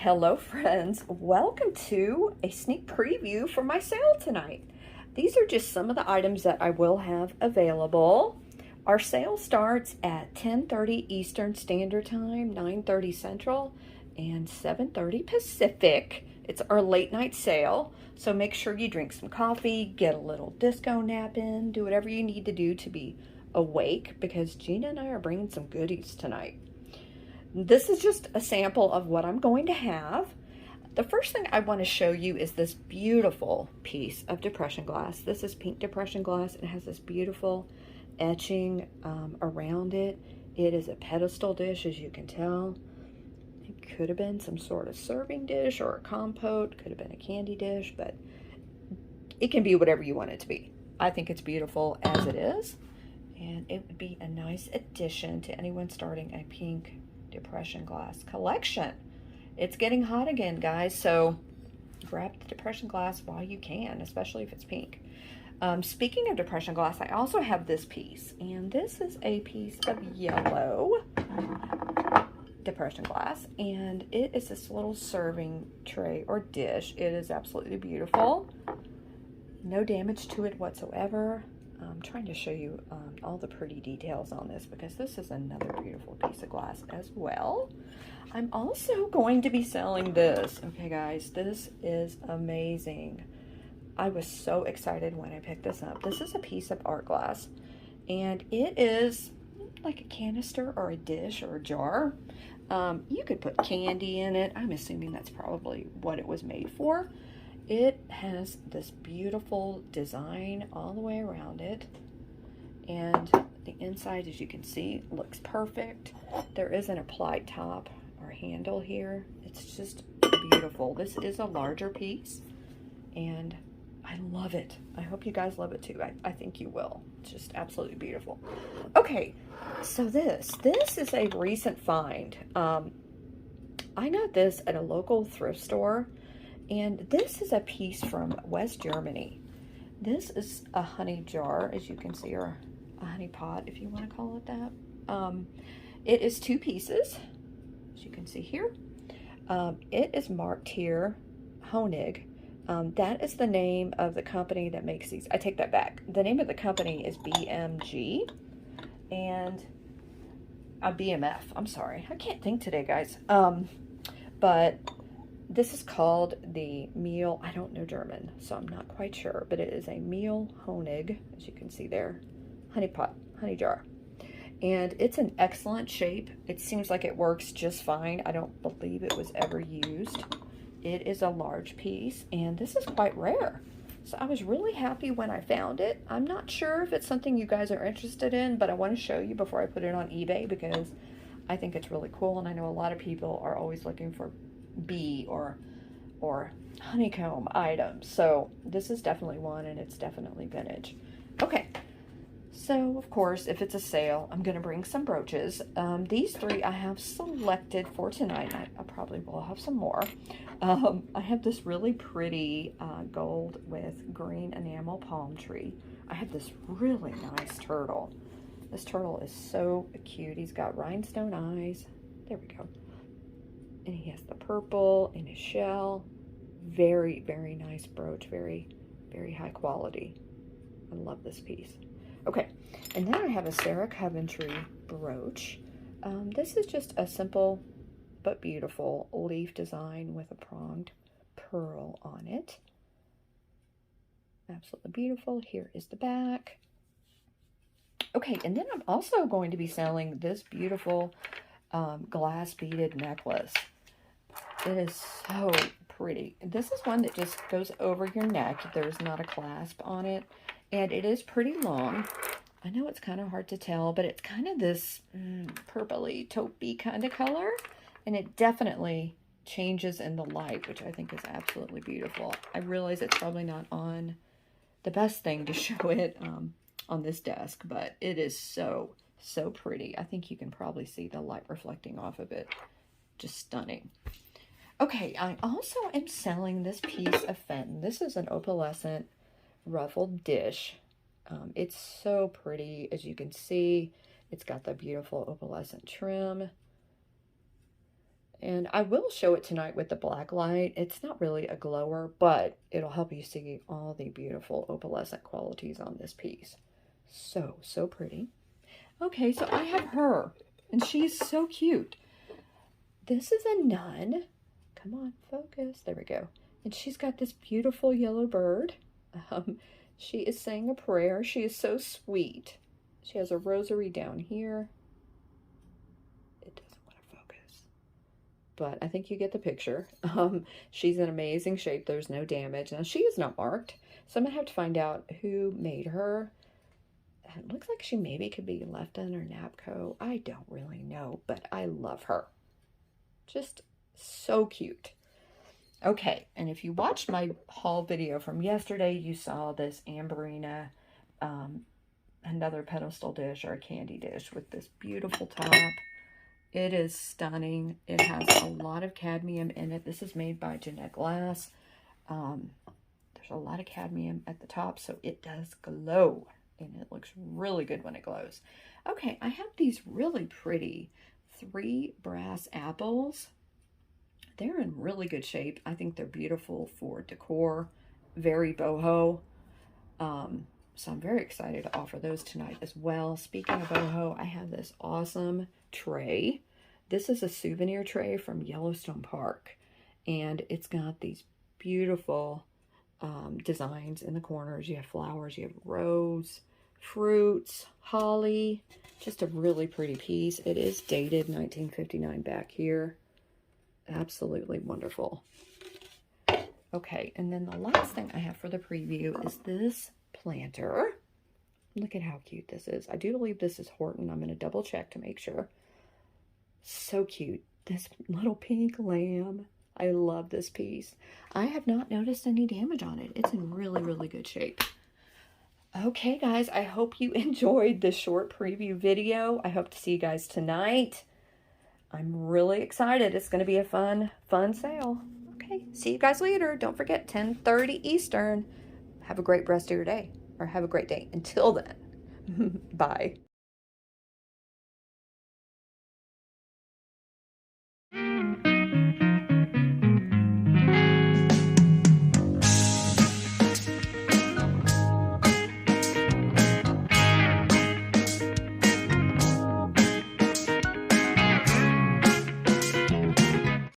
Hello friends, welcome to a sneak preview for my sale tonight. These are just some of the items that I will have available. Our sale starts at 10:30 Eastern Standard Time, 9:30 Central, and 7:30 Pacific. It's our late night sale, so make sure you drink some coffee, get a little disco nap in, do whatever you need to do to be awake because Jeana and I are bringing some goodies tonight. This is just a sample of what I'm going to have. The first thing I want to show you is this beautiful piece of depression glass. This is pink depression glass. It has this beautiful etching around it. It is a pedestal dish, as you can tell. It could have been some sort of serving dish or a compote, could have been a candy dish, but it can be whatever you want it to be. I think it's beautiful as it is, and it would be a nice addition to anyone starting a pink depression glass collection. It's getting hot again, guys, so grab the depression glass while you can, especially if it's pink. Speaking of depression glass, I also have this piece, and this is a piece of yellow depression glass, and it is this little serving tray or dish. It is absolutely beautiful. No damage to it whatsoever. I'm trying to show you all the pretty details on this because this is another beautiful piece of glass as well. I'm also going to be selling this. Okay, guys, this is amazing. I was so excited when I picked this up. This is a piece of art glass, and it is like a canister or a dish or a jar. You could put candy in it. I'm assuming that's probably what it was made for. It has this beautiful design all the way around it, and the inside, as you can see, looks perfect. There is an applied top or handle here. It's just beautiful. This is a larger piece, and I love it. I hope you guys love it too. I think you will. It's just absolutely beautiful. Okay, so this is a recent find. I got this at a local thrift store. And this is a piece from West Germany. This is a honey jar, as you can see, or a honey pot, if you want to call it that. It is two pieces, as you can see here. It is marked here, Honig. That is the name of the company that makes these. I take that back. The name of the company is BMG and BMF. I'm sorry. I can't think today, guys. But this is called the Meal, I don't know German, so I'm not quite sure, but it is a Meal Honig, as you can see there, honey pot, honey jar. And it's an excellent shape. It seems like it works just fine. I don't believe it was ever used. It is a large piece, and this is quite rare. So I was really happy when I found it. I'm not sure if it's something you guys are interested in, but I want to show you before I put it on eBay because I think it's really cool, and I know a lot of people are always looking for bee or honeycomb items, so this is definitely one, and it's definitely vintage. Okay, so of course, if it's a sale, I'm gonna bring some brooches. These three I have selected for tonight. I probably will have some more. I have this really pretty gold with green enamel palm tree. I have this really nice turtle. This turtle is so cute. He's got rhinestone eyes. There we go. And he has the purple in his shell. Very, very nice brooch. Very, very high quality. I love this piece. Okay, and then I have a Sarah Coventry brooch. This is just a simple but beautiful leaf design with a pronged pearl on it. Absolutely beautiful. Here is the back. Okay, and then I'm also going to be selling this beautiful glass beaded necklace. It is so pretty. This is one that just goes over your neck. There's not a clasp on it, and it is pretty long. I know it's kind of hard to tell, but it's kind of this purpley, taupey kind of color, and it definitely changes in the light, which I think is absolutely beautiful. I realize it's probably not on the best thing to show it on this desk, but it is so pretty. I think you can probably see the light reflecting off of it. Just stunning. Okay, I also am selling this piece of Fenton. This is an opalescent ruffled dish. It's so pretty, as you can see. It's got the beautiful opalescent trim. And I will show it tonight with the black light. It's not really a glower, but it'll help you see all the beautiful opalescent qualities on this piece. So, so pretty. Okay, so I have her, and she's so cute. This is a nun. Come on, focus. There we go. And she's got this beautiful yellow bird. She is saying a prayer. She is so sweet. She has a rosary down here. It doesn't want to focus, but I think you get the picture. She's in amazing shape. There's no damage. Now, she is not marked, so I'm going to have to find out who made her. It looks like she maybe could be Lefton or Napco. I don't really know, but I love her. Just so cute. Okay, and if you watched my haul video from yesterday, you saw this Amberina, another pedestal dish or a candy dish with this beautiful top. It is stunning. It has a lot of cadmium in it. This is made by Jeana Glass. There's a lot of cadmium at the top, so it does glow, and it looks really good when it glows. Okay, I have these really pretty 3 brass apples. They're in really good shape. I think they're beautiful for decor, very boho. So I'm very excited to offer those tonight as well. Speaking of boho, I have this awesome tray. This is a souvenir tray from Yellowstone Park, and it's got these beautiful designs in the corners. You have flowers, you have rose, fruits, holly, just a really pretty piece. It is dated 1959 back here. Absolutely wonderful. Okay, and then the last thing I have for the preview is this planter. Look at how cute this is. I do believe this is Horton. I'm going to double check to make sure. So cute. This little pink lamb. I love this piece. I have not noticed any damage on it. It's in really, really good shape. Okay, guys, I hope you enjoyed this short preview video. I hope to see you guys tonight. I'm really excited. It's going to be a fun sale. Okay, see you guys later. Don't forget, 10:30 Eastern. Have a great rest of your day, or have a great day. Until then, bye.